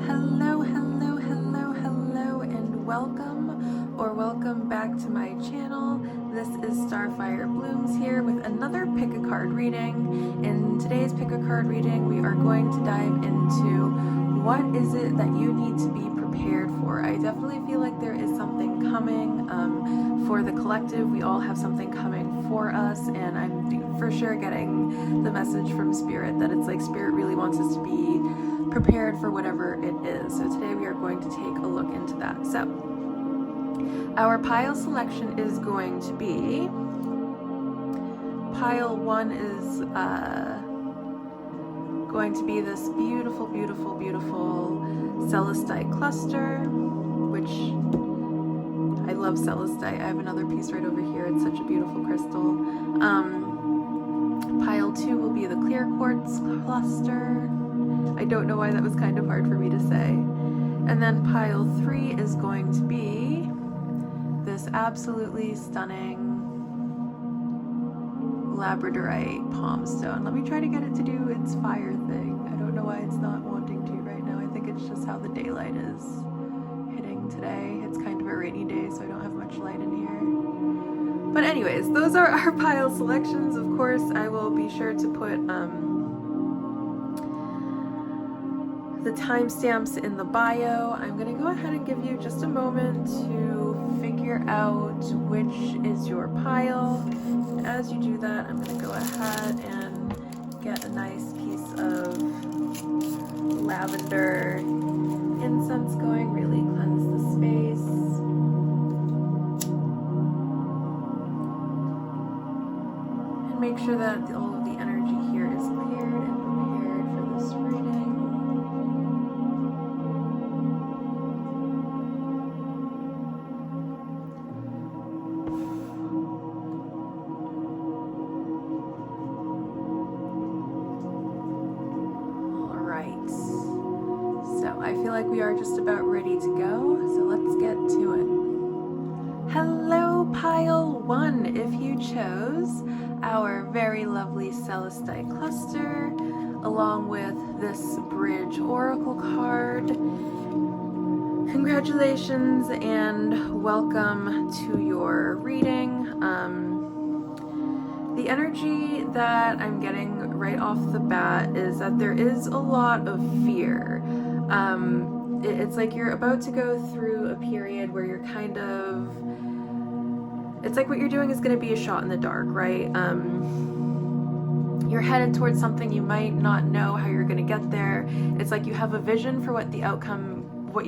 Hello, hello, hello, hello, and welcome back to my channel. This is Starfire Blooms here with another pick a card reading. In today's pick a card reading, we are going to dive into what is it that you need to be prepared for. I definitely feel like there is something coming for the collective. We all have something coming for us, and I'm for sure getting the message from Spirit that it's like Spirit really wants us to be prepared for whatever it is. So today we are going to take a look into that. So our pile selection is going to be, pile 1 is going to be this beautiful, beautiful, beautiful celestite cluster, which I love celestite. I have another piece right over here. It's such a beautiful crystal. Pile 2 will be the clear quartz cluster. I don't know why that was kind of hard for me to say. And then pile 3 is going to be this absolutely stunning labradorite palm stone. Let me try to get it to do its fire thing. I don't know why it's not wanting to right now. I think it's just how the daylight is hitting today. It's kind of a rainy day, so I don't have much light in here. But anyways, those are our pile selections. Of course, I will be sure to put the timestamps in the bio. I'm going to go ahead and give you just a moment to figure out which is your pile. And as you do that, I'm going to go ahead and get a nice piece of lavender incense going, really cleanse the space. And make sure that all of the energy here is cleared and prepared for this reading. I feel like we are just about ready to go, so let's get to it. Hello, pile 1, if you chose our very lovely celestite cluster, along with this bridge oracle card. Congratulations and welcome to your reading. The energy that I'm getting right off the bat is that there is a lot of fear. It's like you're about to go through a period where you're kind of, it's like what you're doing is going to be a shot in the dark, right? You're headed towards something, you might not know how you're going to get there. It's like you have a vision for what you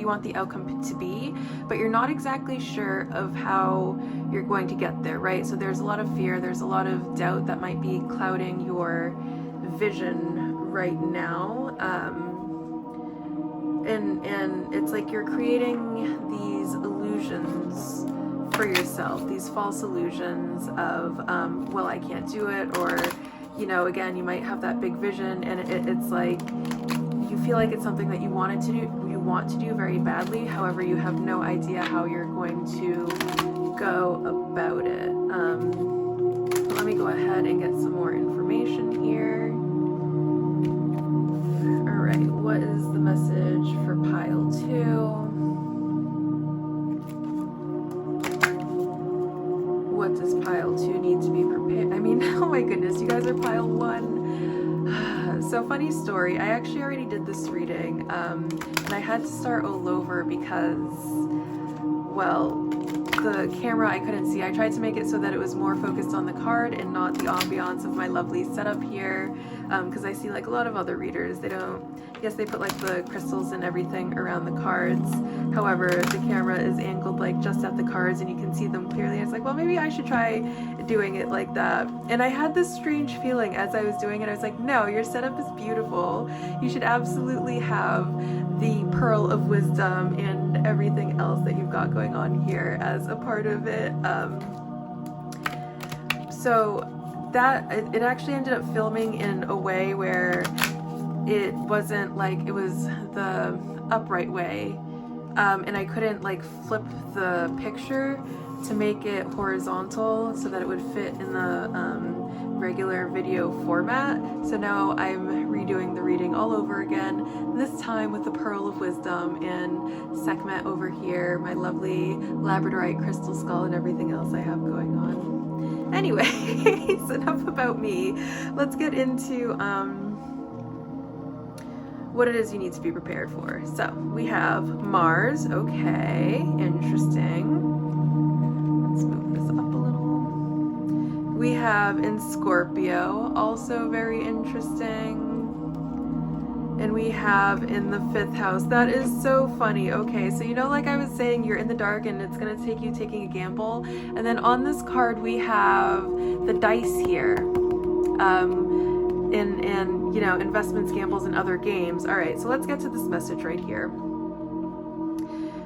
want the outcome to be, but you're not exactly sure of how you're going to get there, right? So there's a lot of fear, there's a lot of doubt that might be clouding your vision right now. And it's like you're creating these illusions for yourself, these false illusions of, well, I can't do it, or, you know, again, you might have that big vision, and it's like you feel like it's something that you want to do very badly. However, you have no idea how you're going to go about it. Let me go ahead and get some more information here. All right, what is the message for pile 2? What does pile 2 need to be prepared? I mean, oh my goodness, you guys are pile 1. So funny story, I actually already did this reading, and I had to start all over because, well, the camera I couldn't see. I tried to make it so that it was more focused on the card and not the ambiance of my lovely setup here, because I see like a lot of other readers, they don't, yes, they put like the crystals and everything around the cards. However, the camera is angled like just at the cards and you can see them clearly. I was like, well, maybe I should try doing it like that. And I had this strange feeling as I was doing it. I was like, no, your setup is beautiful. You should absolutely have the pearl of wisdom and everything else that you've got going on here as a part of it. So that, it actually ended up filming in a way where it wasn't like, it was the upright way, and I couldn't like flip the picture to make it horizontal so that it would fit in the regular video format. So now I'm redoing the reading all over again, this time with the Pearl of Wisdom and Sekhmet over here, my lovely labradorite crystal skull, and everything else I have going on. Anyway, enough about me. Let's get into what it is you need to be prepared for. So we have Mars. Okay, interesting. Let's move this up a little. We have in Scorpio, also very interesting. And we have in the 5th house. That is so funny. Okay, so you know, like I was saying, you're in the dark and it's gonna take you taking a gamble. And then on this card we have the dice here. And you know, investments, gambles, and other games. All right, so let's get to this message right here.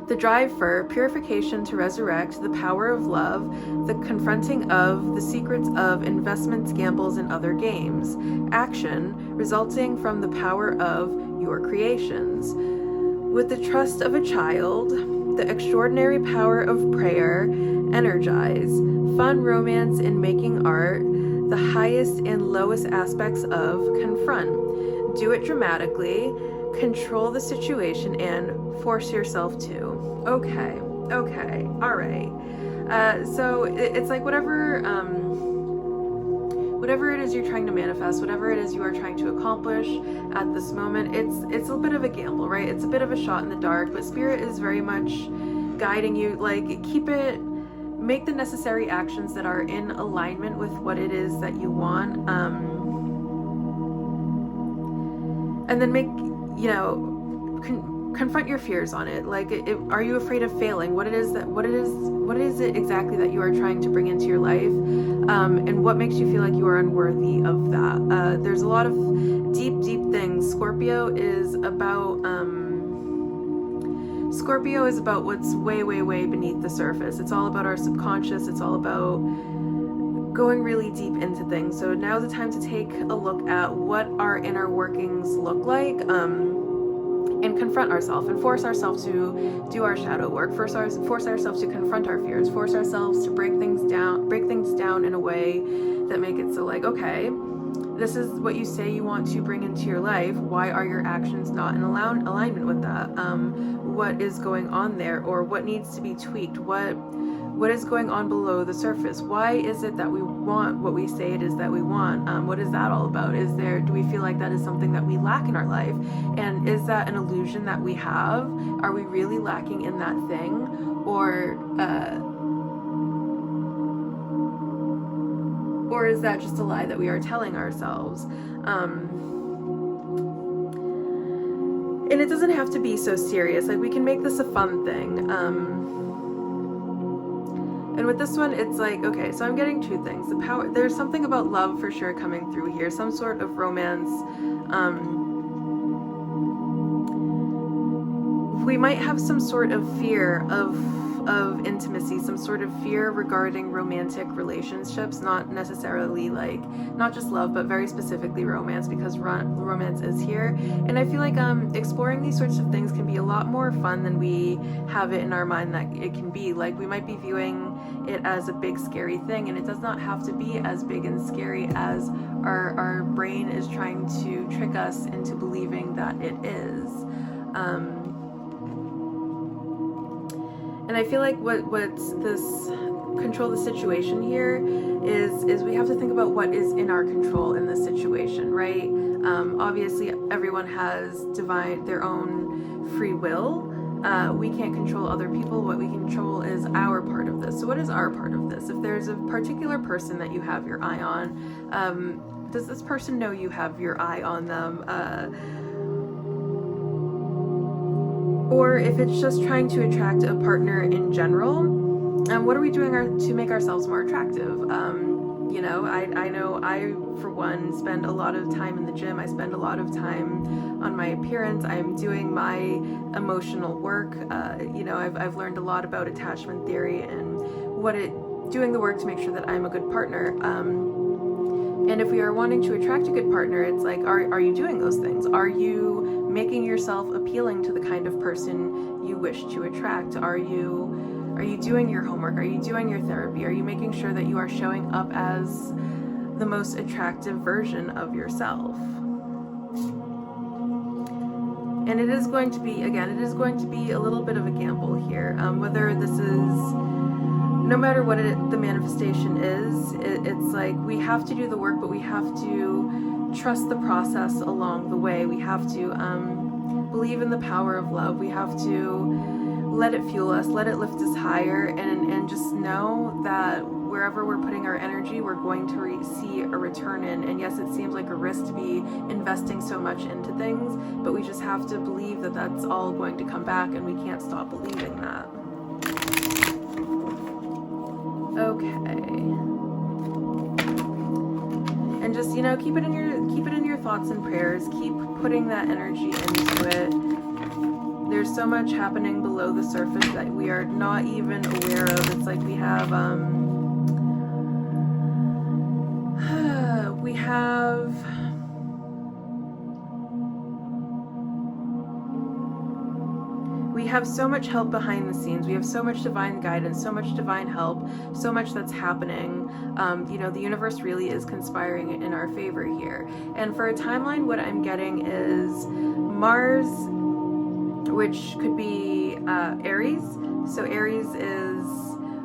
The drive for purification to resurrect, the power of love, the confronting of the secrets of investments, gambles, and other games. Action resulting from the power of your creations. With the trust of a child, the extraordinary power of prayer, energize. Fun romance in making art, the highest and lowest aspects of confront. Do it dramatically, control the situation, and force yourself to. Okay, all right. So it's like whatever it is you're trying to manifest, whatever it is you are trying to accomplish at this moment, it's a bit of a gamble, right? It's a bit of a shot in the dark, but Spirit is very much guiding you. Like, make the necessary actions that are in alignment with what it is that you want, and then confront your fears on it. Like, are you afraid of failing? What is it exactly that you are trying to bring into your life, and what makes you feel like you are unworthy of that? There's a lot of deep things. Scorpio is about what's way beneath the surface. It's all about our subconscious. It's all about going really deep into things. So now's the time to take a look at what our inner workings look like, and confront ourselves and force ourselves to do our shadow work, force ourselves to confront our fears, force ourselves to break things down in a way that make it so, like, okay, this is what you say you want to bring into your life. Why are your actions not in alignment with that? What is going on there, or what needs to be tweaked? What is going on below the surface? Why is it that we want what we say it is that we want? What is that all about? Do we feel like that is something that we lack in our life? And is that an illusion that we have? Are we really lacking in that thing? Or is that just a lie that we are telling ourselves? And it doesn't have to be so serious. Like, we can make this a fun thing. And with this one, it's like, okay, so I'm getting two things. There's something about love for sure coming through here. Some sort of romance. We might have some sort of fear of intimacy, some sort of fear regarding romantic relationships, not necessarily like, not just love, but very specifically romance, because romance is here. And I feel like exploring these sorts of things can be a lot more fun than we have it in our mind that it can be. Like, we might be viewing it as a big scary thing, and it does not have to be as big and scary as our brain is trying to trick us into believing that it is. And I feel like what's this control the situation here is we have to think about what is in our control in this situation, right? Obviously, everyone has their own free will. We can't control other people. What we control is our part of this. So what is our part of this? If there's a particular person that you have your eye on, does this person know you have your eye on them? Or if it's just trying to attract a partner in general, what are we doing to make ourselves more attractive? You know, I know I, for one, spend a lot of time in the gym. I spend a lot of time on my appearance. I'm doing my emotional work. You know, I've learned a lot about attachment theory and doing the work to make sure that I'm a good partner. And if we are wanting to attract a good partner, it's like, are you doing those things? Are you making yourself appealing to the kind of person you wish to attract? Are you doing your homework? Are you doing your therapy? Are you making sure that you are showing up as the most attractive version of yourself. And it is going to be, again, it is going to be a little bit of a gamble here. Whether this is, no matter what the manifestation is, it's like we have to do the work, but we have to trust the process along the way. We have to believe in the power of love. We have to let it fuel us, let it lift us higher, and just know that wherever we're putting our energy, we're going to see a return in. And yes, it seems like a risk to be investing so much into things, but we just have to believe that that's all going to come back, and we can't stop believing that. Okay. And just, you know, keep it in your thoughts and prayers. Keep putting that energy into it. There's so much happening below the surface that we are not even aware of. It's like we have so much help behind the scenes. We have so much divine guidance, so much divine help, so much that's happening. You know, the universe really is conspiring in our favor here. And for a timeline, what I'm getting is Mars, which could be Aries. So Aries is,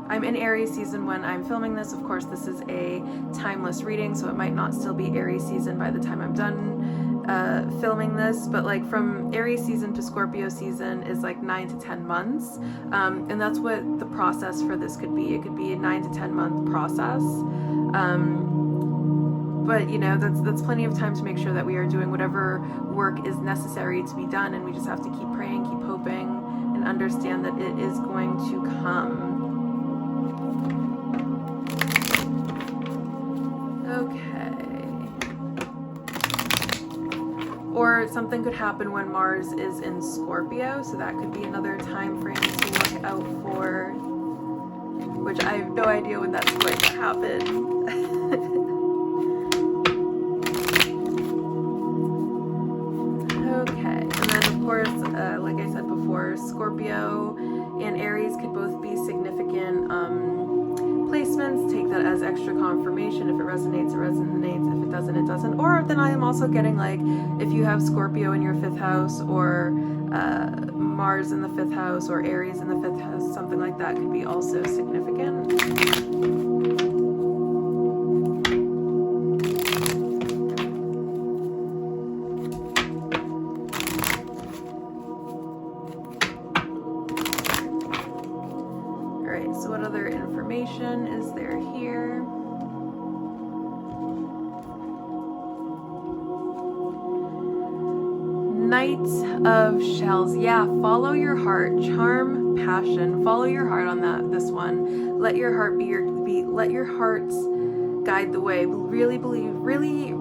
I'm in Aries season when I'm filming this. Of course, this is a timeless reading, so it might not still be Aries season by the time I'm done filming this, but like from Aries season to Scorpio season is like 9 to 10 months, and that's what the process for this could be. It could be a 9 to 10 month process, but you know, that's plenty of time to make sure that we are doing whatever work is necessary to be done, and we just have to keep praying, keep hoping, and understand that it is going to come. Okay. Or something could happen when Mars is in Scorpio, so that could be another time frame to look out for, which I have no idea when that's going to happen. Okay, and then of course, like I said before, Scorpio and Aries could both be significant placements. Take that as extra confirmation. If it resonates, it resonates. If it doesn't, it doesn't. Or then I am also getting, like, if you have Scorpio in your 5th house, or Mars in the 5th house, or Aries in the 5th house, something like that could be also significant. So what other information is there here? Knight of Shells. Yeah, follow your heart. Charm, passion. Follow your heart on this one. Let your heart let your heart guide the way. Really believe, really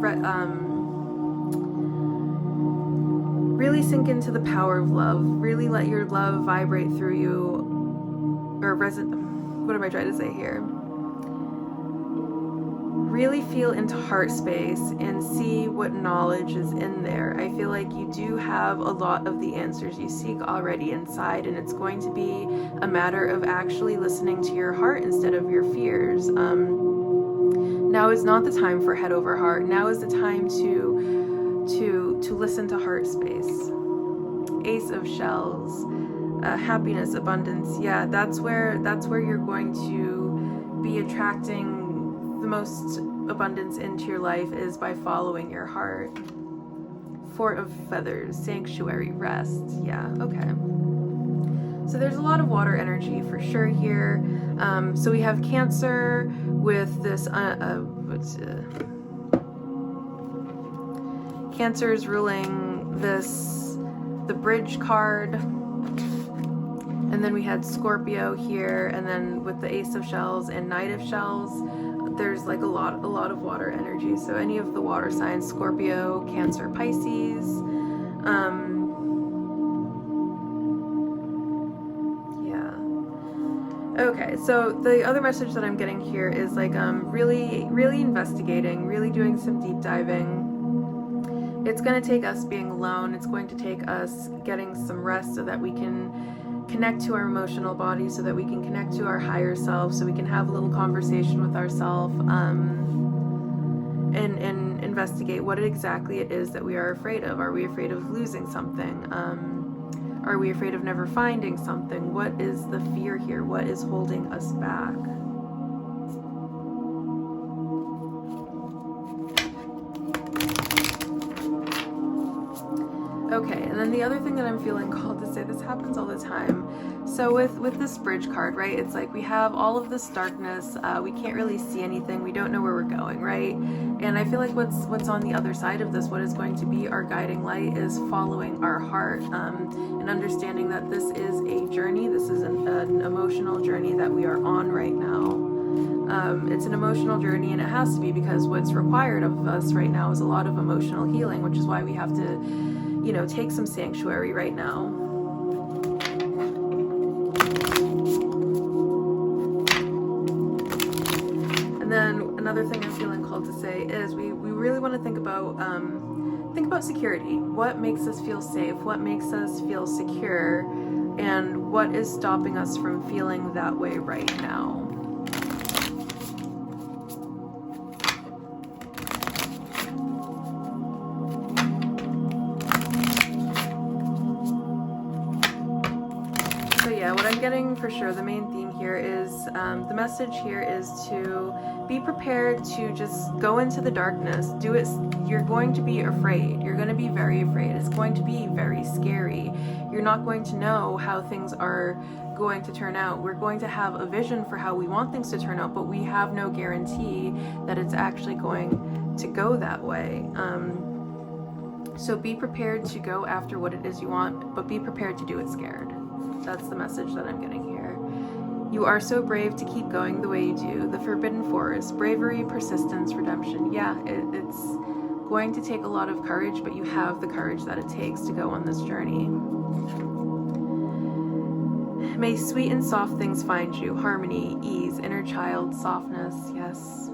sink into the power of love. Really let your love vibrate through you, or what am I trying to say here? Really feel into heart space and see what knowledge is in there. I feel like you do have a lot of the answers you seek already inside, and it's going to be a matter of actually listening to your heart instead of your fears. Now is not the time for head over heart. Now is the time to listen to heart space. Ace of Shells. Happiness, abundance. Yeah, that's where you're going to be attracting the most abundance into your life, is by following your heart. Fort of Feathers, sanctuary, rest. Yeah, okay. So there's a lot of water energy for sure here. So we have Cancer with this. Cancer is ruling the Bridge card. And then we had Scorpio here, and then with the Ace of Shells and Knight of Shells, there's like a lot of water energy. So any of the water signs, Scorpio, Cancer, Pisces. Yeah. Okay, so the other message that I'm getting here is like really investigating, really doing some deep diving. It's going to take us being alone. It's going to take us getting some rest so that we can connect to our emotional body, so that we can connect to our higher self, so we can have a little conversation with ourselves. and investigate what exactly it is that we are afraid of. Are we afraid of losing something? Are we afraid of never finding something? What is the fear here? What is holding us back? Okay, and then the other thing that I'm feeling called to say, this happens all the time. So with this bridge card, right, it's like we have all of this darkness, we can't really see anything, we don't know where we're going, right? And I feel like what's on the other side of this, what is going to be our guiding light, is following our heart, and understanding that this is a journey, this is an emotional journey that we are on right now. It's an emotional journey, and it has to be, because what's required of us right now is a lot of emotional healing, which is why we have to, you know, take some sanctuary right now. And then another thing I'm feeling called to say is we really want to think about security. What makes us feel safe? What makes us feel secure? And what is stopping us from feeling that way right now? What I'm getting for sure, the main theme here is, the message here is to be prepared to just go into the darkness. Do it. You're going to be afraid. You're going to be very afraid. It's going to be very scary. You're not going to know how things are going to turn out. We're going to have a vision for how we want things to turn out, but we have no guarantee that it's actually going to go that way. So be prepared to go after what it is you want, but be prepared to do it scared. That's the message that I'm getting here. You are so brave to keep going the way you do. The Forbidden Forest. Bravery, persistence, redemption. Yeah, it's going to take a lot of courage, but you have the courage that it takes to go on this journey. May sweet and soft things find you. Harmony, ease, inner child, softness. Yes.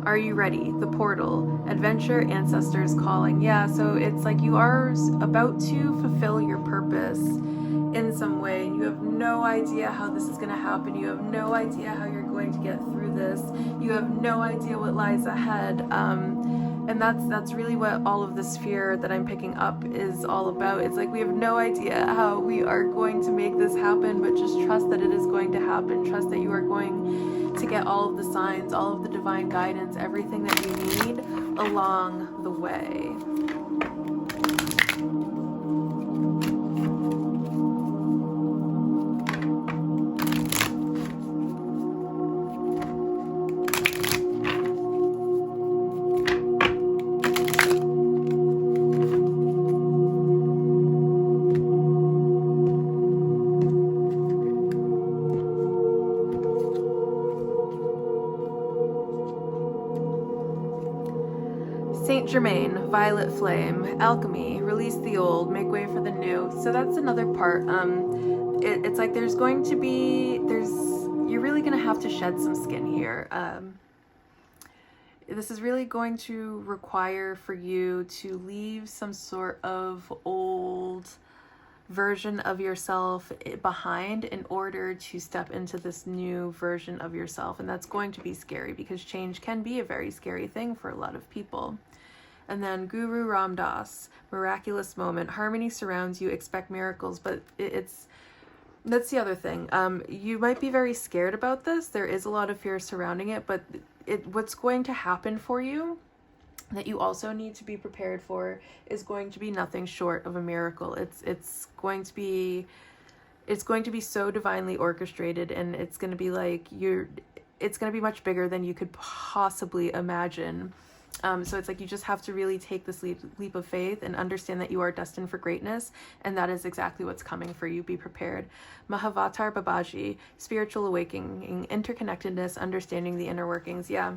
Are you ready? The portal, adventure, ancestors calling. Yeah, so it's like you are about to fulfill your purpose in some way, and you have no idea how this is going to happen. You have no idea how you're going to get through this. You have no idea what lies ahead. And that's really what all of this fear that I'm picking up is all about. It's like we have no idea how we are going to make this happen, but just trust that it is going to happen. Trust that you are going to get all of the signs, all of the divine guidance, everything that you need along the way. Saint Germain, violet flame, alchemy, release the old, make way for the new. So that's another part. It's like you're really going to have to shed some skin here. This is really going to require for you to leave some sort of old version of yourself behind in order to step into this new version of yourself. And that's going to be scary, because change can be a very scary thing for a lot of people. And then Guru Ram Dass, miraculous moment. Harmony surrounds you, expect miracles, but that's the other thing. You might be very scared about this. There is a lot of fear surrounding it, but what's going to happen for you that you also need to be prepared for is going to be nothing short of a miracle. It's going to be so divinely orchestrated, and it's going to be like it's going to be much bigger than you could possibly imagine. So it's like you just have to really take this leap of faith and understand that you are destined for greatness, and that is exactly what's coming for you. Be prepared. Mahavatar Babaji, spiritual awakening, interconnectedness, understanding the inner workings. Yeah.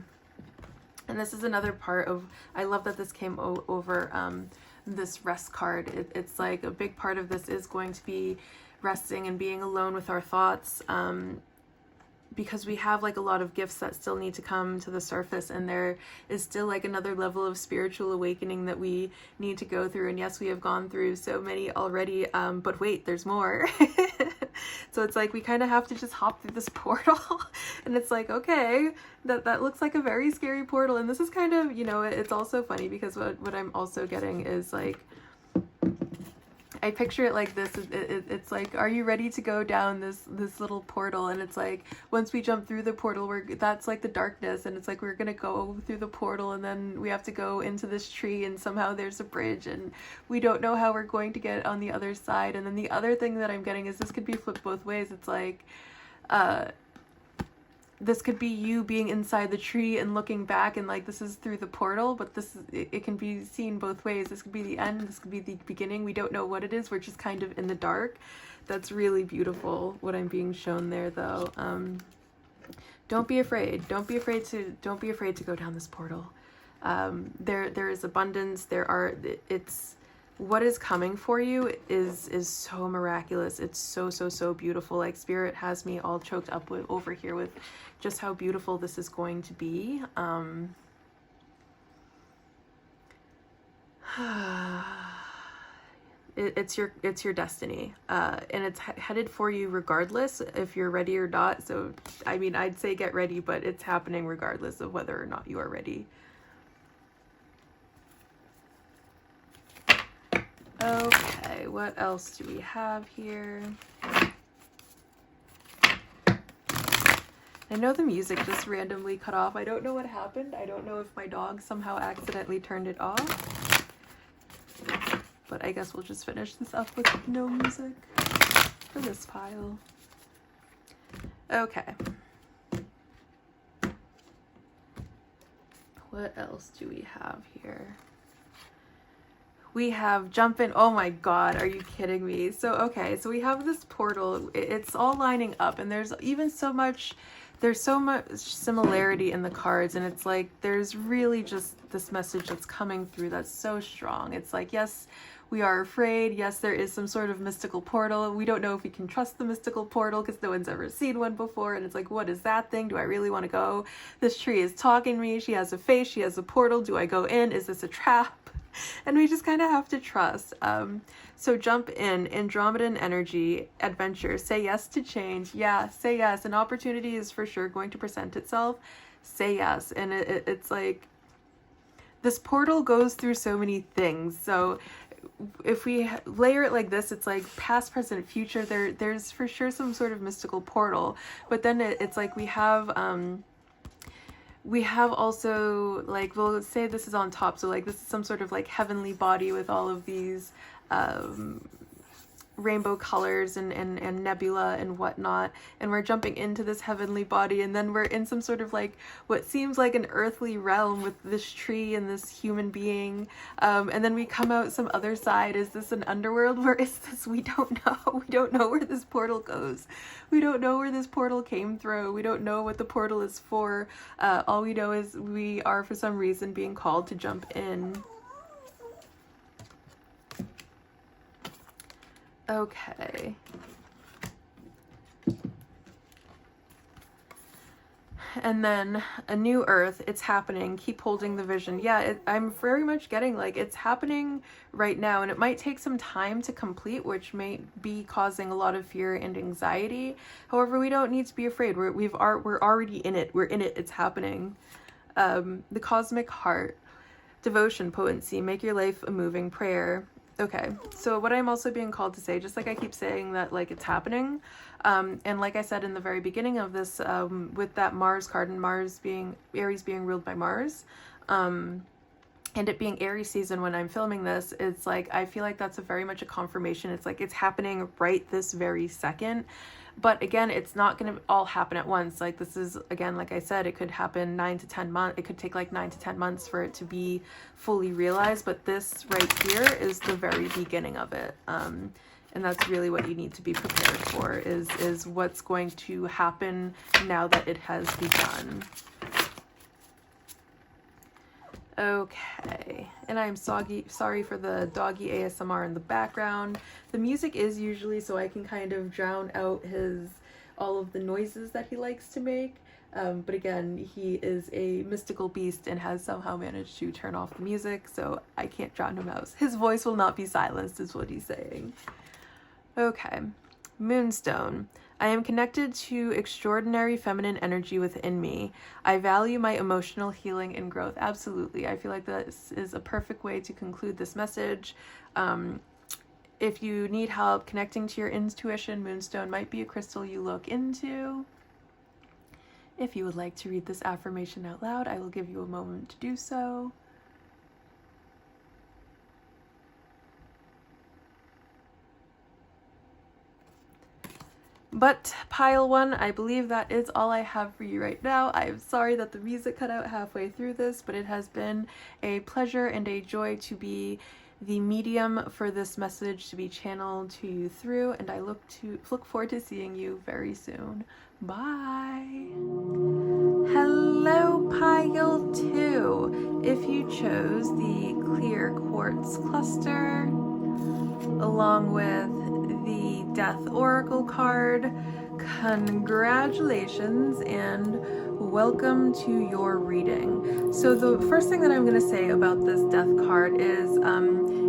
And this is another part of, I love that this came over this rest card. It's like a big part of this is going to be resting and being alone with our thoughts, because we have like a lot of gifts that still need to come to the surface, and there is still like another level of spiritual awakening that we need to go through. And yes, we have gone through so many already, but wait, there's more. So it's like we kind of have to just hop through this portal. And it's like, okay, that looks like a very scary portal. And this is kind of, you know, it's also funny because what I'm also getting is like, I picture it like this. It's like, are you ready to go down this little portal? And it's like, once we jump through the portal, that's like the darkness, and it's like we're gonna go through the portal, and then we have to go into this tree, and somehow there's a bridge, and we don't know how we're going to get on the other side. And then the other thing that I'm getting is this could be flipped both ways. It's like, this could be you being inside the tree and looking back, and like this is through the portal, but this is, it can be seen both ways. This could be the end, this could be the beginning. We don't know what it is. We're just kind of in the dark. That's really beautiful what I'm being shown there though. Don't be afraid. Don't be afraid to go down this portal. There is abundance. It's what is coming for you is so miraculous. It's so beautiful. Like Spirit has me all choked up over here with just how beautiful this is going to be. It's your destiny, and it's headed for you regardless if you're ready or not. So I mean, I'd say get ready, but it's happening regardless of whether or not you are ready. Okay, what else do we have here? I know the music just randomly cut off. I don't know what happened. I don't know if my dog somehow accidentally turned it off. But I guess we'll just finish this up with no music for this pile. Okay. What else do we have here? We have jump in. Oh my god, are you kidding me? So okay, so we have this portal. It's all lining up, and there's so much similarity in the cards, and it's like there's really just this message that's coming through that's so strong. It's like, yes, we are afraid. Yes, there is some sort of mystical portal. We don't know if we can trust the mystical portal because no one's ever seen one before, and it's like, what is that thing? Do I really want to go? This tree is talking to me. She has a face. She has a portal. Do I go in? Is this a trap? And we just kind of have to trust. So jump in, Andromedan energy, adventure, say yes to change. Yeah, say yes. An opportunity is for sure going to present itself. Say yes. And it's like, this portal goes through so many things. So if we layer it like this, it's like past, present, future. There's for sure some sort of mystical portal. But then it's like we have also, like, we'll say this is on top, so like this is some sort of like heavenly body with all of these rainbow colors and nebula and whatnot, and we're jumping into this heavenly body, and then we're in some sort of like what seems like an earthly realm with this tree and this human being, and then we come out some other side. Is this an underworld? Where is this? We don't know. We don't know where this portal goes. We don't know where this portal came through. We don't know what the portal is for. All we know is we are for some reason being called to jump in. Okay. And then a new earth, it's happening. Keep holding the vision. Yeah, I'm very much getting like it's happening right now, and it might take some time to complete, which may be causing a lot of fear and anxiety. However, we don't need to be afraid. We're already in it. We're in it. It's happening. The cosmic heart, devotion, potency, make your life a moving prayer. Okay, so what I'm also being called to say, just like I keep saying that like it's happening, and like I said in the very beginning of this, with that Mars card and Aries being ruled by Mars, and it being Aries season when I'm filming this, it's like I feel like that's very much a confirmation. It's like it's happening right this very second. But again, it's not going to all happen at once. Like this is, again, like I said, it could happen 9 to 10 months. It could take like 9 to 10 months for it to be fully realized. But this right here is the very beginning of it. And that's really what you need to be prepared for is what's going to happen now that it has begun. Okay, and I'm sorry for the doggy ASMR in the background. The music is usually so I can kind of drown out all of the noises that he likes to make. But again, he is a mystical beast and has somehow managed to turn off the music, so I can't drown him out. His voice will not be silenced is what he's saying. Okay, Moonstone. I am connected to extraordinary feminine energy within me. I value my emotional healing and growth. Absolutely. I feel like this is a perfect way to conclude this message. If you need help connecting to your intuition, Moonstone might be a crystal you look into. If you would like to read this affirmation out loud, I will give you a moment to do so. But pile one, I believe that is all I have for you right now. I am sorry that the music cut out halfway through this, but it has been a pleasure and a joy to be the medium for this message to be channeled to you through, and I look forward to seeing you very soon. Bye. Hello, pile 2. If you chose the clear quartz cluster along with the Death Oracle card, congratulations and welcome to your reading. So the first thing that I'm going to say about this Death card is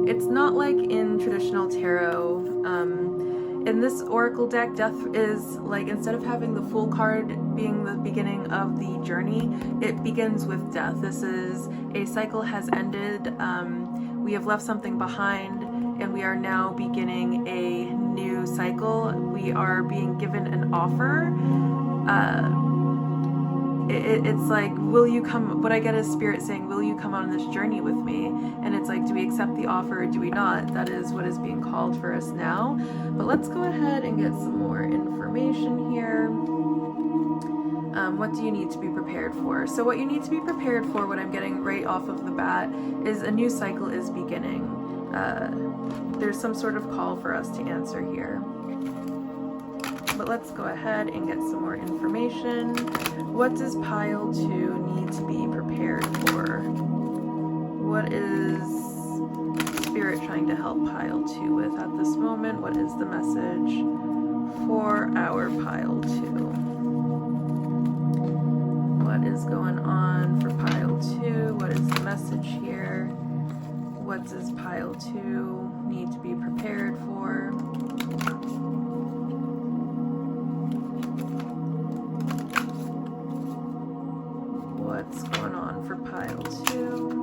it's not like in traditional tarot. In this Oracle deck, Death is like, instead of having the Fool card being the beginning of the journey, it begins with death. This is a cycle has ended. We have left something behind, and we are now beginning a new cycle. We are being given an offer. It's like, will you come? What I get is Spirit saying, will you come on this journey with me? And it's like, do we accept the offer or do we not? That is what is being called for us now. But let's go ahead and get some more information here. What do you need to be prepared for? So what you need to be prepared for, what I'm getting right off of the bat, is a new cycle is beginning. There's some sort of call for us to answer here. But let's go ahead and get some more information. What does pile 2 need to be prepared for? What is Spirit trying to help pile 2 with at this moment? What is the message for our pile 2? What is going on for pile 2? What is the message here? What does pile 2 need to be prepared for? What's going on for pile 2?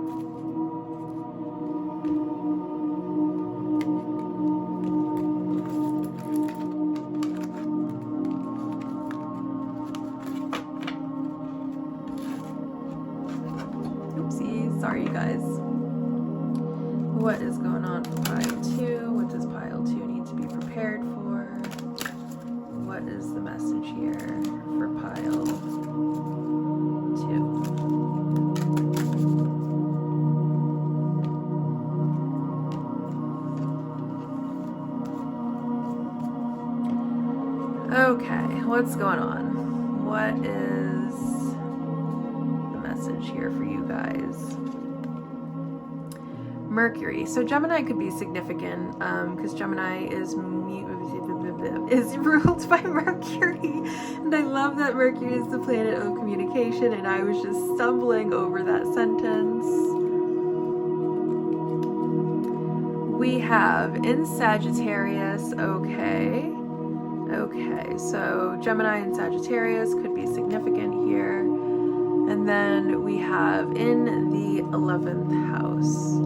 Oopsie, sorry you guys. What is going on for pile 2? What does pile 2 need to be prepared for? What is the message here for pile 2? Okay, what's going on? What is the message here for you guys? Mercury. So Gemini could be significant because Gemini is ruled by Mercury, and I love that Mercury is the planet of communication, and I was just stumbling over that sentence. We have in Sagittarius, okay, so Gemini and Sagittarius could be significant here. And then we have in the 11th house.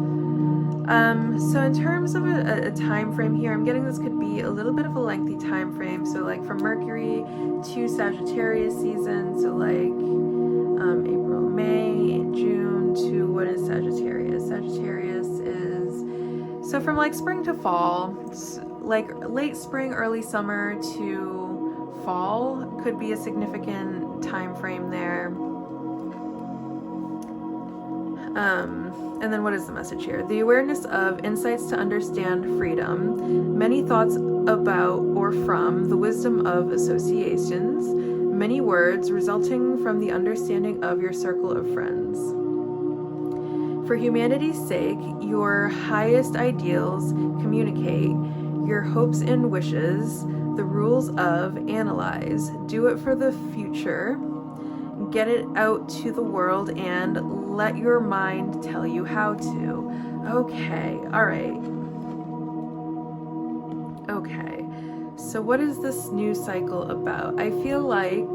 So in terms of a time frame here, I'm getting this could be a little bit of a lengthy time frame. So like from Mercury to Sagittarius season, so like April, May, June to what is Sagittarius? Sagittarius is, so from like spring to fall, like late spring, early summer to fall could be a significant time frame there. And then what is the message here? The awareness of insights to understand freedom, many thoughts about or from the wisdom of associations, many words resulting from the understanding of your circle of friends. For humanity's sake, your highest ideals communicate your hopes and wishes, the rules of analyze, do it for the future, get it out to the world, and let your mind tell you how to. Okay, all right. Okay, So what is this new cycle about? I feel like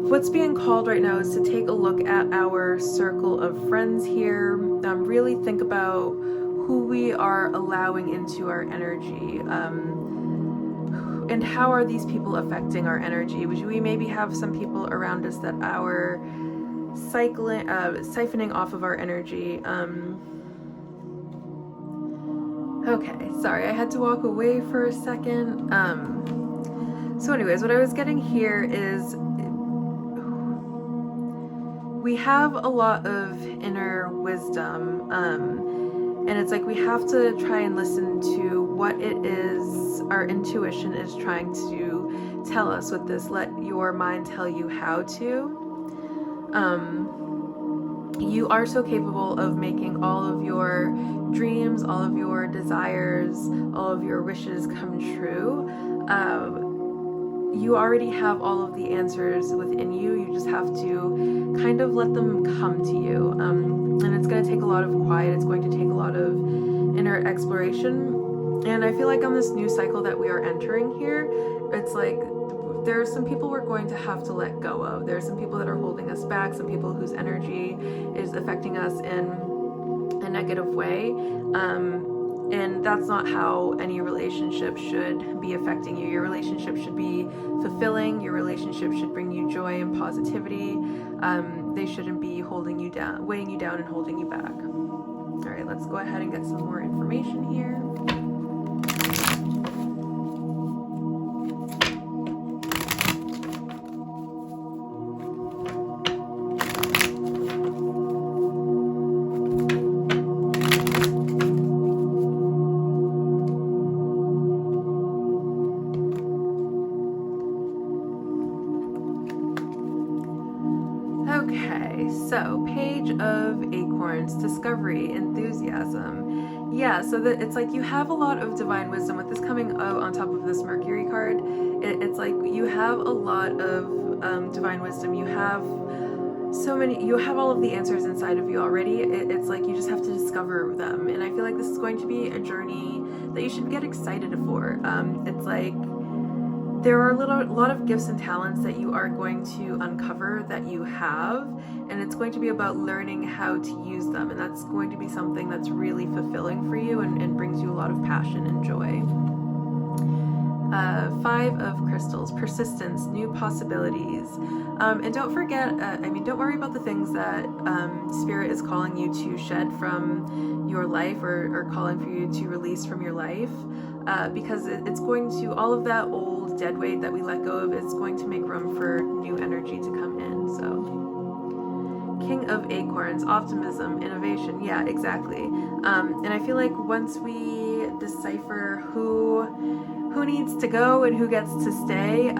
what's being called right now is to take a look at our circle of friends here, really think about who we are allowing into our energy, and how are these people affecting our energy. We maybe have some people around us that are siphoning off of our energy. Okay, sorry, I had to walk away for a second. So anyways, what I was getting here is we have a lot of inner wisdom, and it's like we have to try and listen to what it is our intuition is trying to tell us with this. Let your mind tell you how to. You are so capable of making all of your dreams, all of your desires, all of your wishes come true. You already have all of the answers within you. You just have to kind of let them come to you. And it's going to take a lot of quiet. It's going to take a lot of inner exploration. And I feel like on this new cycle that we are entering here, it's like there are some people we're going to have to let go of. There are some people that are holding us back, some people whose energy is affecting us in a negative way. And that's not how any relationship should be affecting you. Your relationship should be fulfilling. Your relationship should bring you joy and positivity. They shouldn't be holding you down, weighing you down and holding you back. All right, let's go ahead and get some more information here. Okay, so Page of Acorns, discovery, enthusiasm. Yeah, so that it's like you have a lot of divine wisdom with this coming on top of this Mercury card. It's like you have a lot of divine wisdom. You have you have all of the answers inside of you already. It's like you just have to discover them. And I feel like this is going to be a journey that you should get excited for. It's like there are a lot of gifts and talents that you are going to uncover that you have, and it's going to be about learning how to use them, and that's going to be something that's really fulfilling for you and brings you a lot of passion and joy. 5 of Crystals, persistence, new possibilities. And don't forget, don't worry about the things that Spirit is calling you to shed from your life or calling for you to release from your life, because it's going to, all of that old dead weight that we let go of is going to make room for new energy to come in. So King of Acorns, optimism, innovation. Yeah, exactly. And I feel like once we decipher who needs to go and who gets to stay,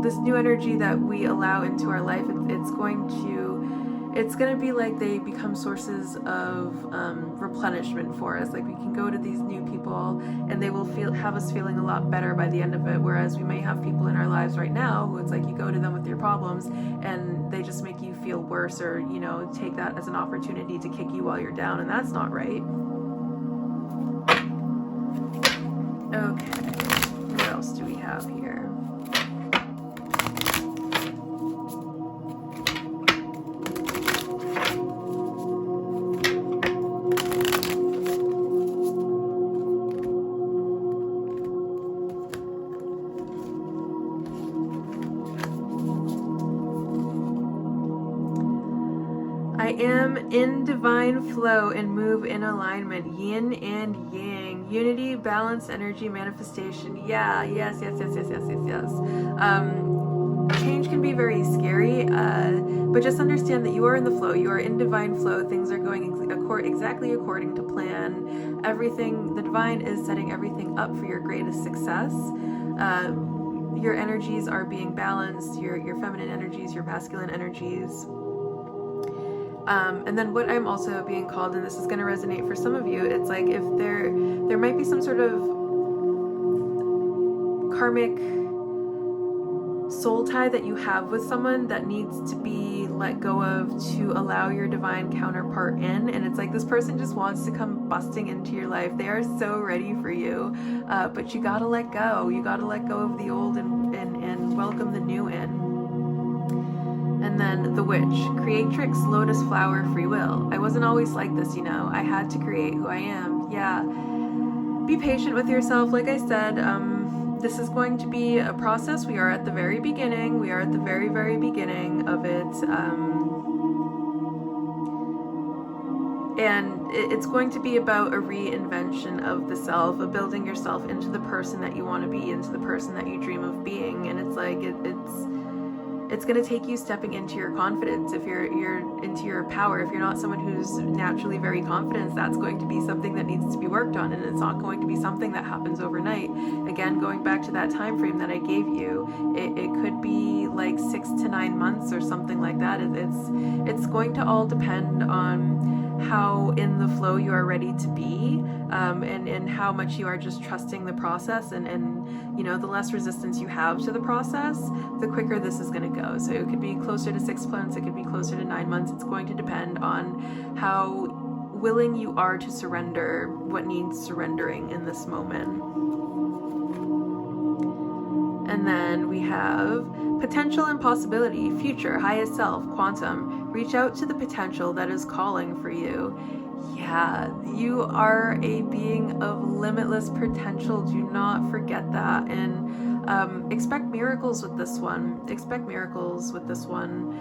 this new energy that we allow into our life, it's going to be like they become sources of replenishment for us. Like we can go to these new people and they will have us feeling a lot better by the end of it, whereas we may have people in our lives right now who it's like you go to them with your problems and they just make you feel worse, or take that as an opportunity to kick you while you're down, and that's not right. Okay, what else do we have here? I am in divine flow and move in alignment. Yin and yang. Unity, balance, energy, manifestation. Yeah, yes. Change can be very scary, but just understand that you are in the flow. You are in divine flow. Things are going exactly according to plan. The divine is setting everything up for your greatest success. Your energies are being balanced, your feminine energies, your masculine energies. And then what I'm also being called, and this is going to resonate for some of you, it's like if there might be some sort of karmic soul tie that you have with someone that needs to be let go of to allow your divine counterpart in, and it's like this person just wants to come busting into your life. They are so ready for you, but you gotta let go. You gotta let go of the old and welcome the new in. And then the witch, creatrix, lotus flower, free will. I wasn't always like this, you know. I had to create who I am. Yeah. Be patient with yourself. Like I said, this is going to be a process. We are at the very beginning. We are at the very, very beginning of it. And it's going to be about a reinvention of the self, of building yourself into the person that you want to be, into the person that you dream of being. And it's like, it's going to take you stepping into your confidence. If you're into your power, if you're not someone who's naturally very confident, that's going to be something that needs to be worked on, and it's not going to be something that happens overnight. Again, going back to that time frame that I gave you, it could be like 6 to 9 months or something like that. It's going to all depend on how in the flow you are ready to be, and how much you are just trusting the process, and you know, the less resistance you have to the process, the quicker this is going to go. So it could be closer to 6 months, it could be closer to 9 months. It's going to depend on how willing you are to surrender what needs surrendering in this moment. And then we have potential and possibility, future, highest self, quantum. Reach out to the potential that is calling for you. Yeah, you are a being of limitless potential. Do not forget that. And expect miracles with this one. Expect miracles with this one.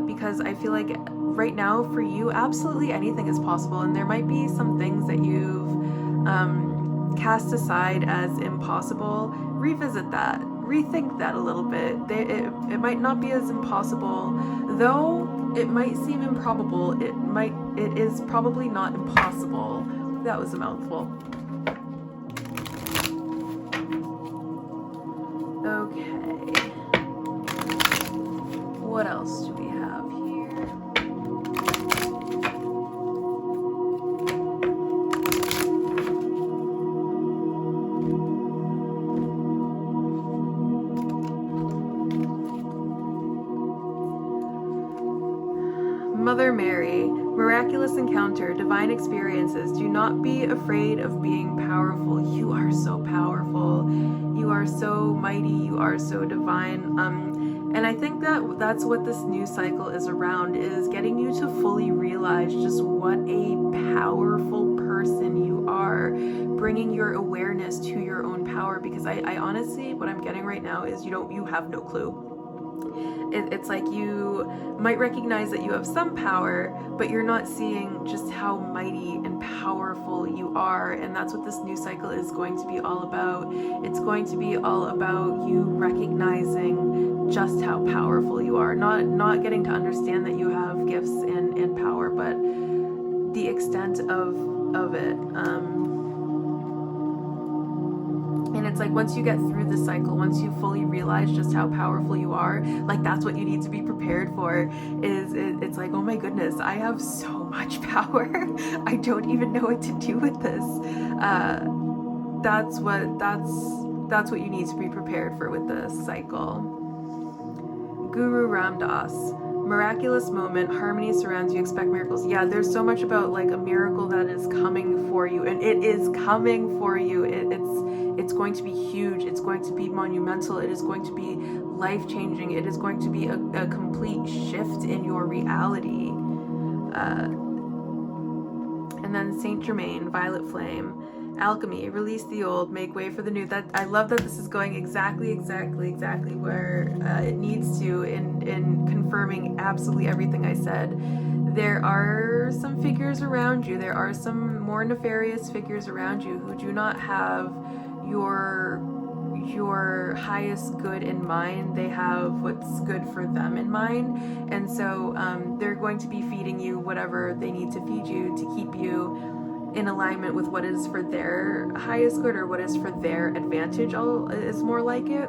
Because I feel like right now for you, absolutely anything is possible. And there might be some things that you've cast aside as impossible. Revisit that. Rethink that a little bit. It might not be as impossible, though it might seem improbable. It is probably not impossible. That was a mouthful. Okay. What else do we have here? Mother Mary, miraculous encounter, divine experiences. Do not be afraid of being powerful. You are so powerful. You are so mighty. You are so divine. And I think that that's what this new cycle is around, is getting you to fully realize just what a powerful person you are, bringing your awareness to your own power. Because I honestly, what I'm getting right now is you have no clue. It's like you might recognize that you have some power, but you're not seeing just how mighty and powerful you are. And that's what this new cycle is going to be all about. It's going to be all about you recognizing just how powerful you are, not getting to understand that you have gifts and power, but the extent of it. And it's like, once you get through the cycle, once you fully realize just how powerful you are, like that's what you need to be prepared for. It's like, oh my goodness, I have so much power. I don't even know what to do with this. That's what you need to be prepared for with this cycle. Guru Ram Dass, miraculous moment, harmony surrounds you, expect miracles. Yeah, there's so much about like a miracle that is coming for you, and it is coming for you. It's going to be huge. It's going to be monumental. It is going to be life-changing. It is going to be a complete shift in your reality. And then Saint Germain, violet flame, alchemy, release the old, make way for the new. That I love that this is going exactly where it needs to, in confirming absolutely everything I said. There are some figures around you. There are some more nefarious figures around you who do not have your highest good in mind. They have what's good for them in mind, and so they're going to be feeding you whatever they need to feed you to keep you in alignment with what is for their highest good, or what is for their advantage, is more like it.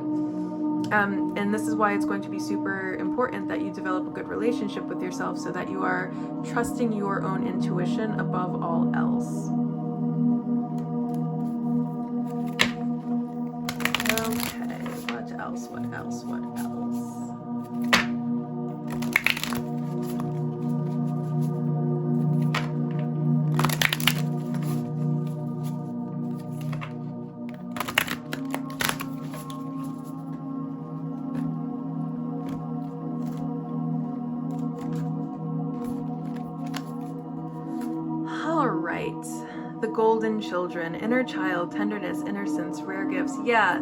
And this is why it's going to be super important that you develop a good relationship with yourself, so that you are trusting your own intuition above all else. Okay, what else? golden children, inner child, tenderness, innocence, rare gifts. Yeah.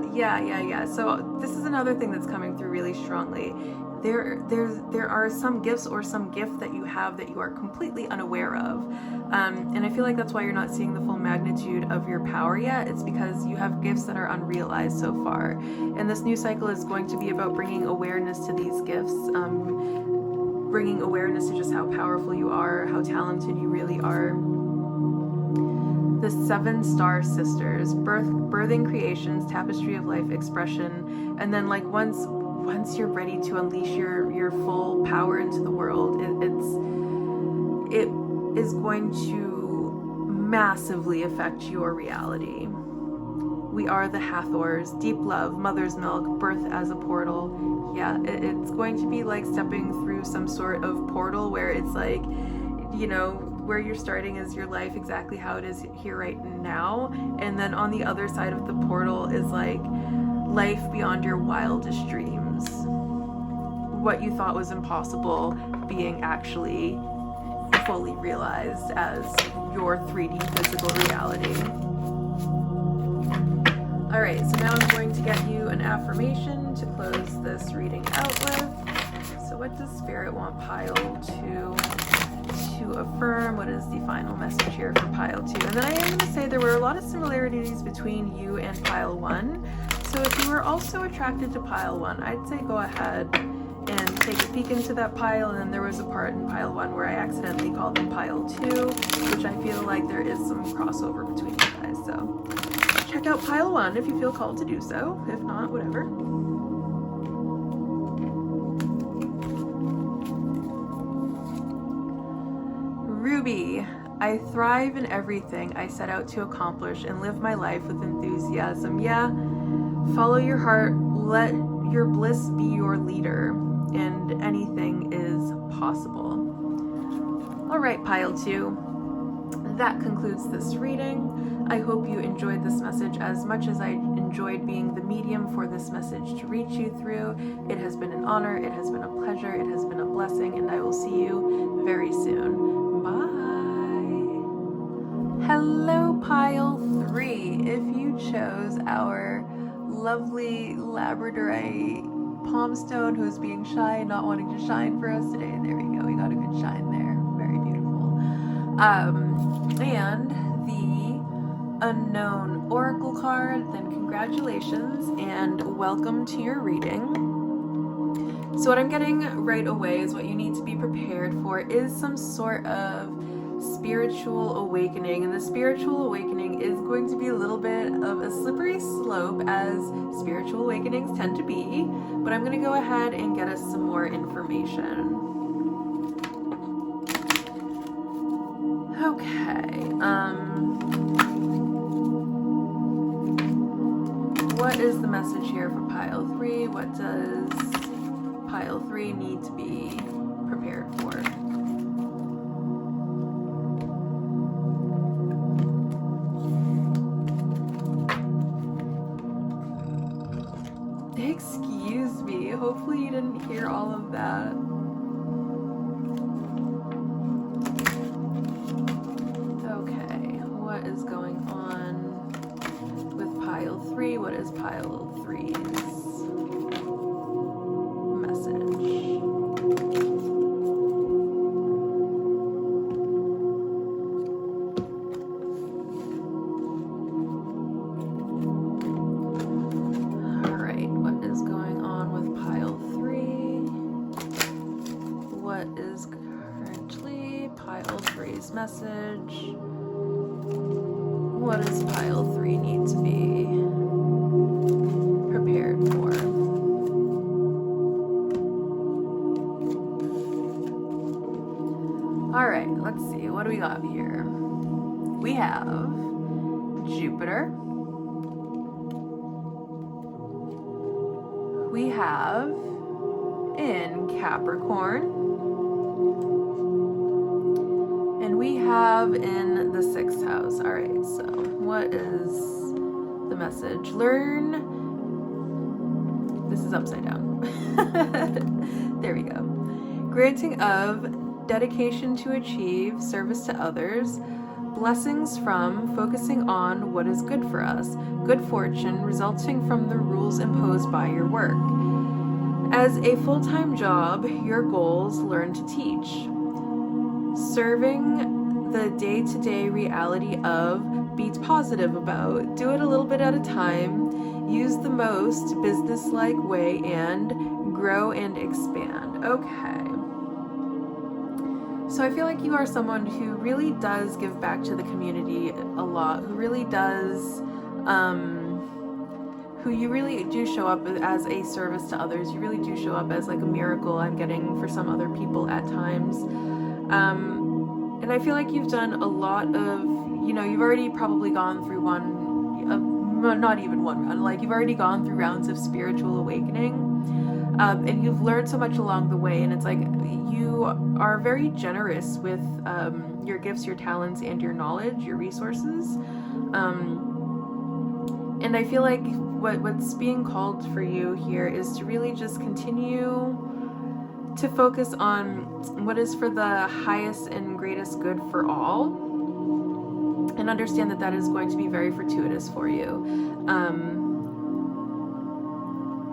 So this is another thing that's coming through really strongly. There are some gifts or some gift that you have that you are completely unaware of. And I feel like that's why you're not seeing the full magnitude of your power yet. It's because you have gifts that are unrealized so far. And this new cycle is going to be about bringing awareness to these gifts, bringing awareness to just how powerful you are, how talented you really are. The 7 star sisters, birthing creations, tapestry of life, expression, and then like once you're ready to unleash your full power into the world, it is going to massively affect your reality. We are the Hathors, deep love, mother's milk, birth as a portal. Yeah, it's going to be like stepping through some sort of portal where it's like, you know, where you're starting is your life exactly how it is here right now. And then on the other side of the portal is like life beyond your wildest dreams. What you thought was impossible being actually fully realized as your 3D physical reality. All right, so now I'm going to get you an affirmation to close this reading out with. So what does Spirit want Pile to affirm? What is the final message here for Pile 2? And then I am going to say there were a lot of similarities between you and Pile 1. So if you were also attracted to Pile 1, I'd say go ahead and take a peek into that pile. And then there was a part in Pile 1 where I accidentally called them Pile 2, which I feel like there is some crossover between you guys. So check out Pile 1 if you feel called to do so. If not, whatever. Ruby, I thrive in everything I set out to accomplish and live my life with enthusiasm. Yeah, follow your heart, let your bliss be your leader, and anything is possible. All right, Pile 2, that concludes this reading. I hope you enjoyed this message as much as I enjoyed being the medium for this message to reach you through. It has been an honor, it has been a pleasure, it has been a blessing, and I will see you very soon. Bye. Hello, Pile 3. If you chose our lovely Labradorite Palmstone who's being shy and not wanting to shine for us today, there we go. We got a good shine there. Very beautiful. And the Unknown Oracle card, then congratulations and welcome to your reading. So what I'm getting right away is what you need to be prepared for is some sort of spiritual awakening. And the spiritual awakening is going to be a little bit of a slippery slope, as spiritual awakenings tend to be. But I'm going to go ahead and get us some more information. Okay. What is the message here for Pile 3? What does Pile 3 need to be prepared for? Excuse me, hopefully you didn't hear all of that. Okay, what is going on with Pile 3? What is Pile 3's message? What does Pile 3 need to be prepared for? Alright, let's see. What do we got here? We have Jupiter. We have in Capricorn. We have in the 6th house. All right, so what is the message? Learn. This is upside down. There we go. Granting of dedication to achieve, service to others, blessings from focusing on what is good for us, good fortune resulting from the rules imposed by your work. As a full-time job, your goals: learn to teach. Serving the day-to-day reality of: be positive about, do it a little bit at a time, use the most business-like way, and grow and expand. Okay. So I feel like you are someone who really does give back to the community a lot, who really does, who you really do show up as a service to others. You really do show up as like a miracle I'm getting for some other people at times. And I feel like you've done a lot of, you've already probably gone through not even one run, like you've already gone through rounds of spiritual awakening. And you've learned so much along the way, and it's like you are very generous with your gifts, your talents, and your knowledge, your resources. And I feel like what's being called for you here is to really just continue to focus on what is for the highest and greatest good for all, and understand that that is going to be very fortuitous for you.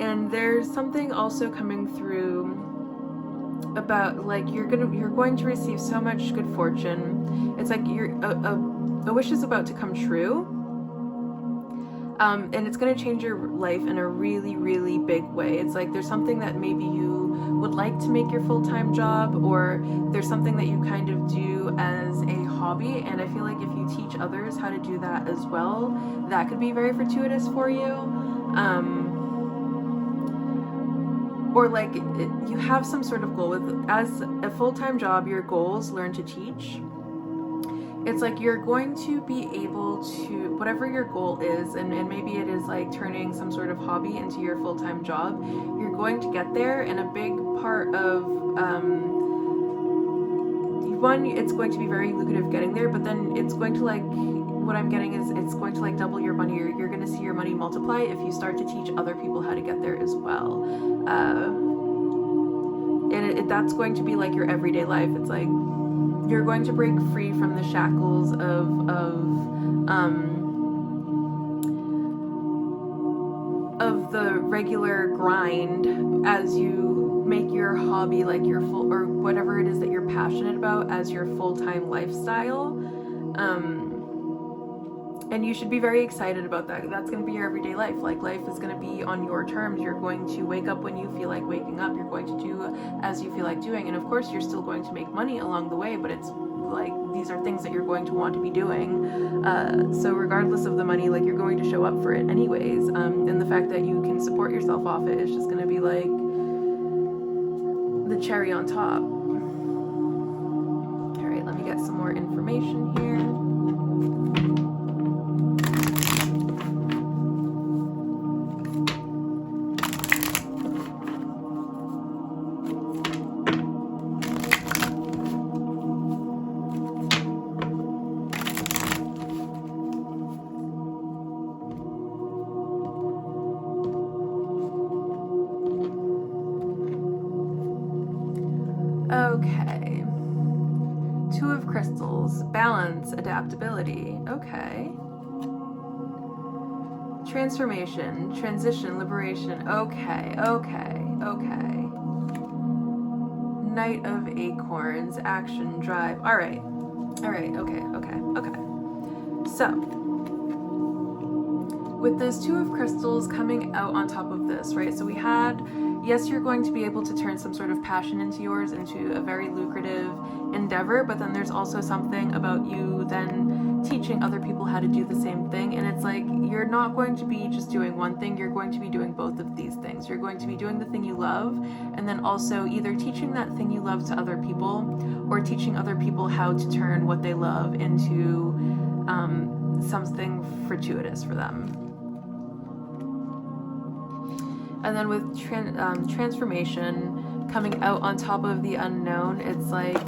And there's something also coming through about like you're going to receive so much good fortune. It's like a wish is about to come true, and it's going to change your life in a really, really big way. It's like there's something that maybe you would like to make your full-time job, or there's something that you kind of do as a hobby, and I feel like if you teach others how to do that as well, that could be very fortuitous for you. Or like you have some sort of goal with, as a full-time job, your goals: learn to teach. It's like you're going to be able to, whatever your goal is, and maybe it is like turning some sort of hobby into your full-time job, you're going to get there. And a big part of one, it's going to be very lucrative getting there, but then it's going to, like, what I'm getting is it's going to like double your money. You're going to see your money multiply if you start to teach other people how to get there as well. And that's going to be like your everyday life. It's like you're going to break free from the shackles of the regular grind as you make your hobby like your full, or whatever it is that you're passionate about, as your full-time lifestyle. And you should be very excited about that. That's going to be your everyday life. Like, life is going to be on your terms. You're going to wake up when you feel like waking up. You're going to do as you feel like doing. And of course, you're still going to make money along the way, but it's like, these are things that you're going to want to be doing. So regardless of the money, like, you're going to show up for it anyways. And the fact that you can support yourself off it is just going to be like the cherry on top. All right, let me get some more information here. Okay. Two of Crystals. Balance, adaptability. Okay. Transformation, transition, liberation. Okay. Knight of Acorns. Action, drive. Alright. Okay. So, with those Two of Crystals coming out on top of this, right? So we had, yes, you're going to be able to turn some sort of passion into yours, into a very lucrative endeavor, but then there's also something about you then teaching other people how to do the same thing. And it's like, you're not going to be just doing one thing, you're going to be doing both of these things. You're going to be doing the thing you love, and then also either teaching that thing you love to other people, or teaching other people how to turn what they love into something fortuitous for them. And then with transformation coming out on top of the unknown, it's like,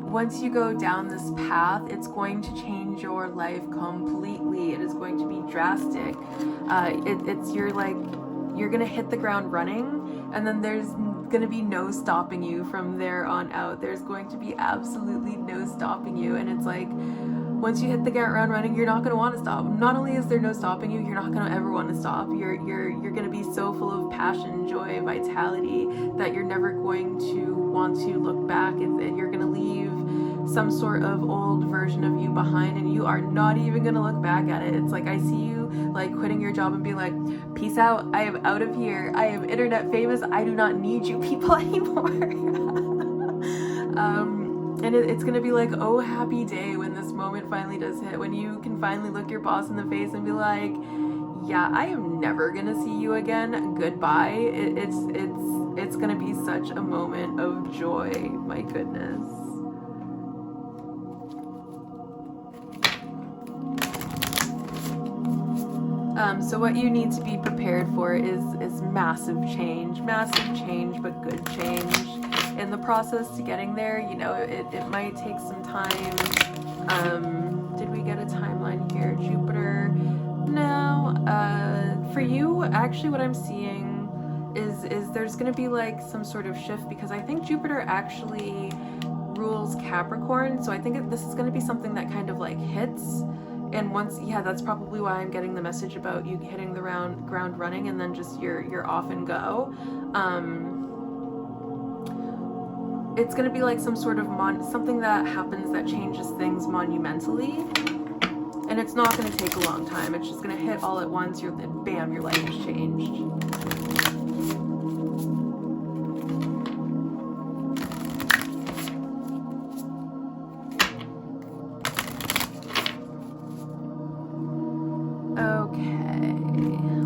once you go down this path, it's going to change your life completely. It is going to be drastic. You're gonna hit the ground running, and then there's gonna be no stopping you from there on out. There's going to be absolutely no stopping you, and it's like, once you hit the ground running, you're not gonna want to stop. Not only is there no stopping you, you're not gonna ever want to stop. You're gonna be so full of passion, joy, vitality that you're never going to want to look back. You're gonna leave some sort of old version of you behind, and you are not even gonna look back at it. It's like, I see you like quitting your job and being like, peace out, I am out of here, I am internet famous, I do not need you people anymore. And it's gonna be like, oh happy day when this moment finally does hit, when you can finally look your boss in the face and be like, yeah, I am never gonna see you again, goodbye. It's gonna be such a moment of joy, my goodness. So what you need to be prepared for is massive change, but good change. In the process to getting there, you know, it might take some time. Did we get a timeline here? Jupiter? No. For you, actually what I'm seeing is there's going to be like some sort of shift, because I think Jupiter actually rules Capricorn, so I think this is going to be something that kind of like hits. And once, yeah, that's probably why I'm getting the message about you hitting the ground running, and then just you're off and go. It's gonna be like some sort of something that happens that changes things monumentally, and it's not gonna take a long time. It's just gonna hit all at once. Bam, your life has changed.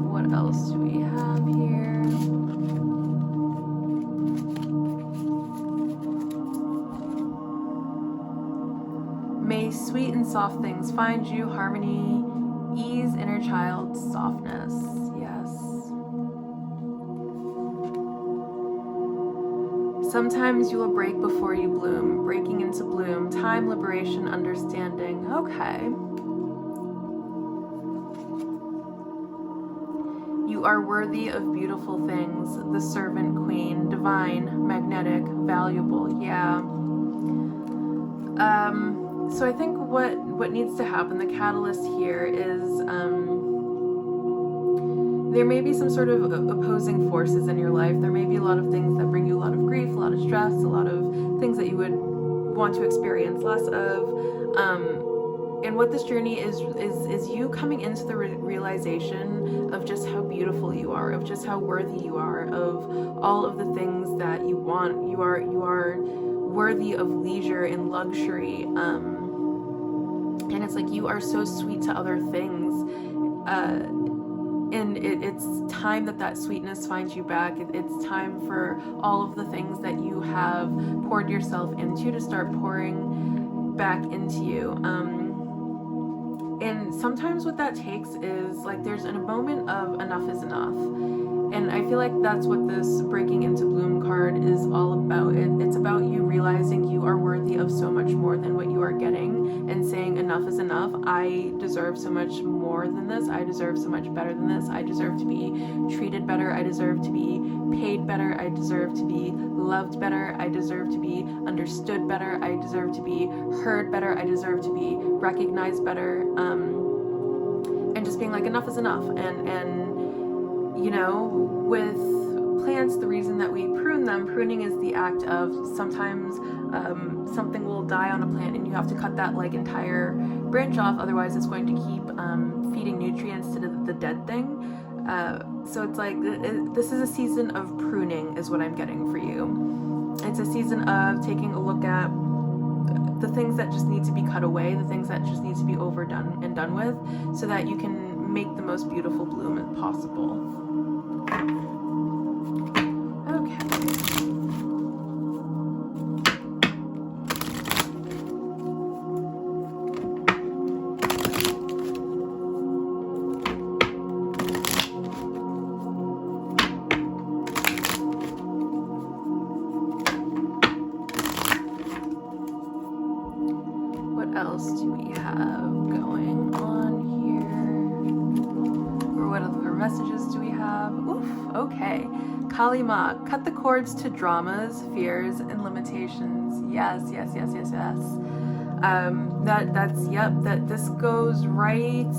What else do we have here? May sweet and soft things find you, harmony, ease, inner child, softness. Yes. Sometimes you will break before you bloom, breaking into bloom, time, liberation, understanding. Okay. You are worthy of beautiful things, the servant queen, divine, magnetic, valuable. Yeah. So I think what needs to happen, the catalyst here is there may be some sort of opposing forces in your life. There may be a lot of things that bring you a lot of grief, a lot of stress, a lot of things that you would want to experience less of. And what this journey is you coming into the realization of just how beautiful you are, of just how worthy you are, of all of the things that you want. You are worthy of leisure and luxury. And it's like, you are so sweet to other things. And it's time that sweetness finds you back. It's time for all of the things that you have poured yourself into to start pouring back into you. And sometimes what that takes is like, there's a moment of enough is enough. And I feel like that's what this breaking into bloom card is all about. It's about you realizing you are worthy of so much more than what you are getting, and saying enough is enough. I deserve so much more than this. I deserve so much better than this. I deserve to be treated better. I deserve to be paid better. I deserve to be loved better. I deserve to be understood better. I deserve to be heard better. I deserve to be recognized better. And just being like, enough is enough. And you know, with plants, the reason that we prune them, pruning is the act of sometimes something will die on a plant and you have to cut that like entire branch off, otherwise it's going to keep feeding nutrients to the dead thing. So it's like, this is a season of pruning is what I'm getting for you. It's a season of taking a look at the things that just need to be cut away, the things that just need to be overdone and done with, so that you can make the most beautiful bloom as possible. Okay. What else do we have going on here? Or what other messages do we have? Oof, okay. Kalima, cut the cords to dramas, fears, and limitations. Yes. This goes right.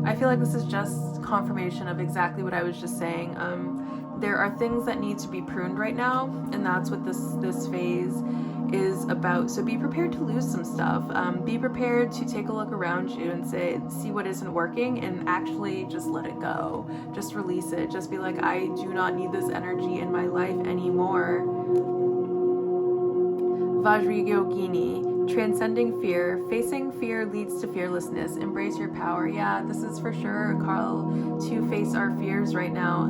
I feel like this is just confirmation of exactly what I was just saying. There are things that need to be pruned right now, and that's what this phase is about. So be prepared to lose some stuff. Be prepared to take a look around you and see what isn't working, and actually just let it go. Just release it. Just be like, I do not need this energy in my life anymore. Vajrayogini, transcending fear. Facing fear leads to fearlessness. Embrace your power. Yeah, this is for sure a call to face our fears right now.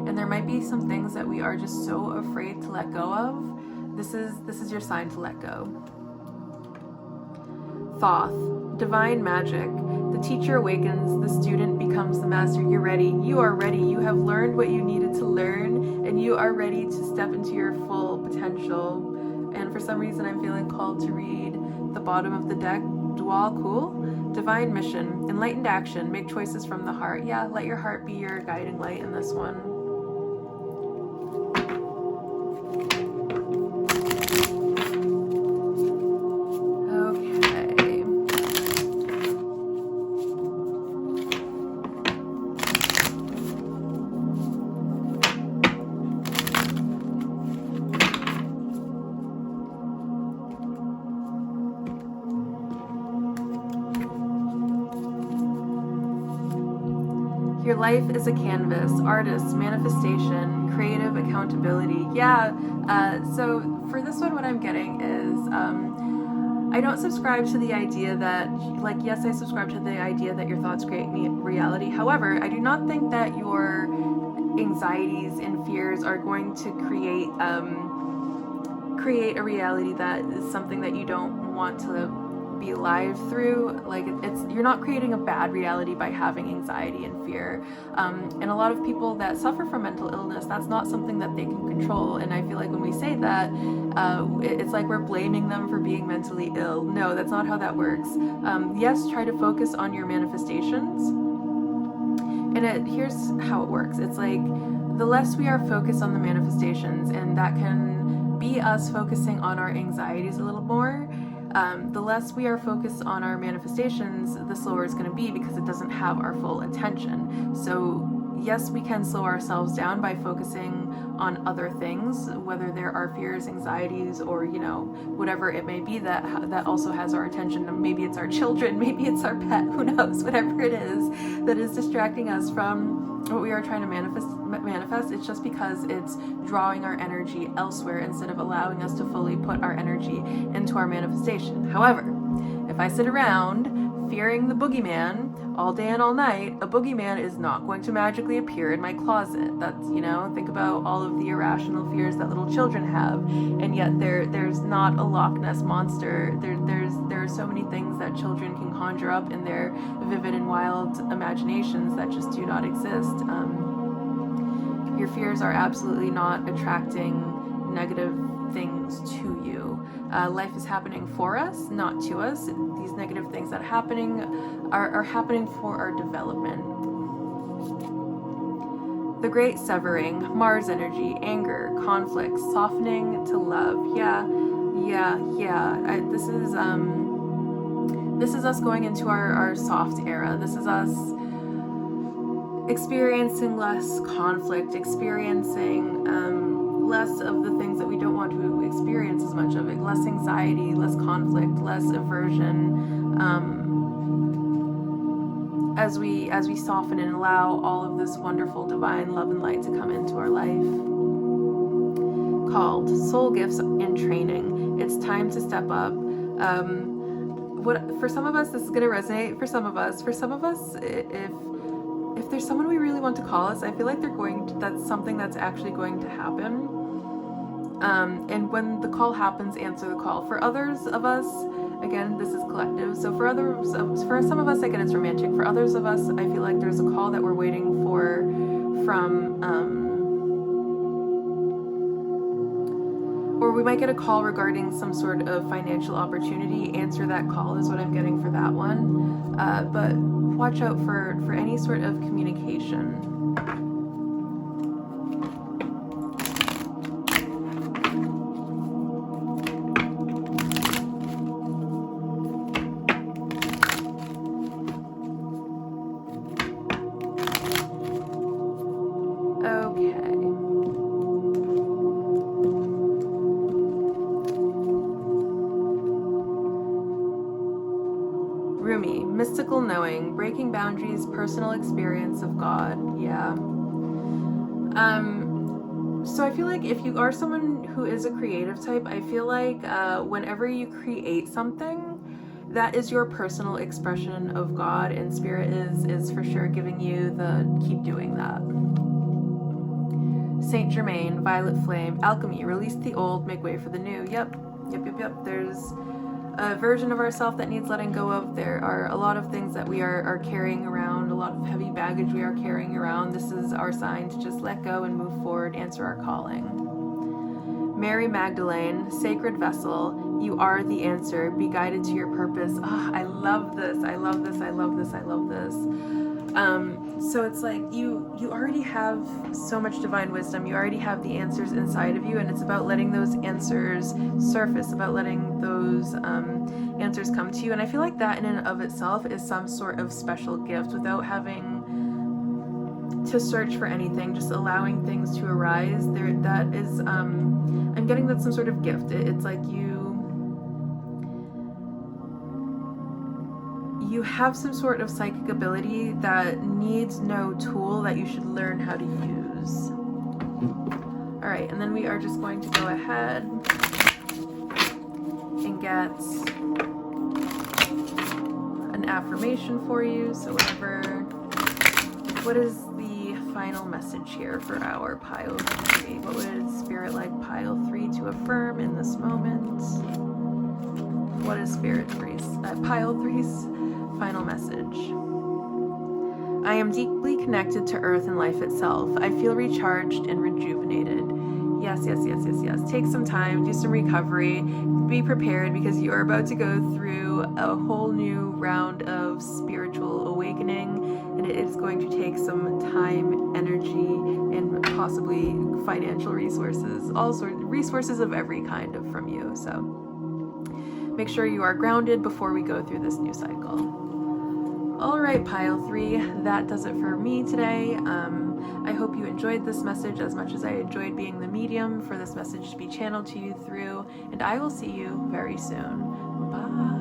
And there might be some things that we are just so afraid to let go of. This is your sign to let go. Thoth, divine magic. The teacher awakens, the student becomes the master. You're ready. You are ready. You have learned what you needed to learn, and you are ready to step into your full potential. And for some reason, I'm feeling called to read the bottom of the deck. Dwal, cool. Divine mission, enlightened action. Make choices from the heart. Yeah, let your heart be your guiding light in this one. Your life is a canvas, artist, manifestation, creative accountability. Yeah, so for this one, what I'm getting is, I don't subscribe to the idea that, yes, I subscribe to the idea that your thoughts create reality. However, I do not think that your anxieties and fears are going to create a reality that is something that you don't want to be alive through. You're not creating a bad reality by having anxiety and fear. And a lot of people that suffer from mental illness, that's not something that they can control. And I feel like when we say that, it's like we're blaming them for being mentally ill. No, that's not how that works. Yes, try to focus on your manifestations. And here's how it works. It's like the less we are focused on the manifestations, and that can be us focusing on our anxieties a little more, the less we are focused on our manifestations, the slower it's going to be, because it doesn't have our full attention. So yes, we can slow ourselves down by focusing on other things, whether there are fears, anxieties, or whatever it may be that also has our attention. Maybe it's our children, maybe it's our pet, who knows, whatever it is that is distracting us from what we are trying to manifest. It's just because it's drawing our energy elsewhere instead of allowing us to fully put our energy into our manifestation. However, if I sit around fearing the boogeyman all day and all night, a boogeyman is not going to magically appear in my closet. That's, think about all of the irrational fears that little children have, and yet there's not a Loch Ness monster. There are so many things that children can conjure up in their vivid and wild imaginations that just do not exist. Your fears are absolutely not attracting negative things to you. Life is happening for us, not to us. These negative things that are happening are happening for our development. The Great Severing, Mars energy, anger, conflict, softening to love. Yeah. This is us going into our soft era. This is us experiencing less conflict, experiencing less of the things that we don't want to experience as much of it, less anxiety, less conflict, less aversion, as we soften and allow all of this wonderful divine love and light to come into our life. Called Soul Gifts in Training. It's time to step up. For some of us, this is going to resonate. For some of us, if there's someone we really want to call us, I feel like that's something that's actually going to happen. And when the call happens, answer the call. For others of us, again, this is collective. So for some of us, again, it's romantic. For others of us, I feel like there's a call that we're waiting for from or we might get a call regarding some sort of financial opportunity. Answer that call is what I'm getting for that one. But watch out for any sort of communication. Rumi, mystical knowing, breaking boundaries, personal experience of God. Yeah. So I feel like if you are someone who is a creative type, I feel like whenever you create something, that is your personal expression of God, and Spirit is for sure giving you the keep doing that. Saint Germain, violet flame, alchemy, release the old, make way for the new. Yep. There's a version of ourselves that needs letting go of. There are a lot of things that we are carrying around, a lot of heavy baggage we are carrying around. This is our sign to just let go and move forward, answer our calling. Mary Magdalene, sacred vessel, you are the answer, be guided to your purpose. I love this. So it's like you already have so much divine wisdom. You already have the answers inside of you, and it's about letting those answers surface, about letting those answers come to you. And I feel like that in and of itself is some sort of special gift without having to search for anything, just allowing things to arise. That is, I'm getting that some sort of gift. It's like you have some sort of psychic ability that needs no tool, that you should learn how to use. All right, and then we are just going to go ahead and get an affirmation for you. So what is the final message here for our pile 3? What would Spirit like pile 3 to affirm in this moment? What is Spirit 3's, pile 3's final message? I am deeply connected to Earth and life itself. I feel recharged and rejuvenated. Yes. Take some time, do some recovery, be prepared, because you are about to go through a whole new round of spiritual awakening, and it is going to take some time, energy, and possibly financial resources, all sorts of resources of every kind from you. So make sure you are grounded before we go through this new cycle. All right, pile 3, that does it for me today. I hope you enjoyed this message as much as I enjoyed being the medium for this message to be channeled to you through, and I will see you very soon. Bye.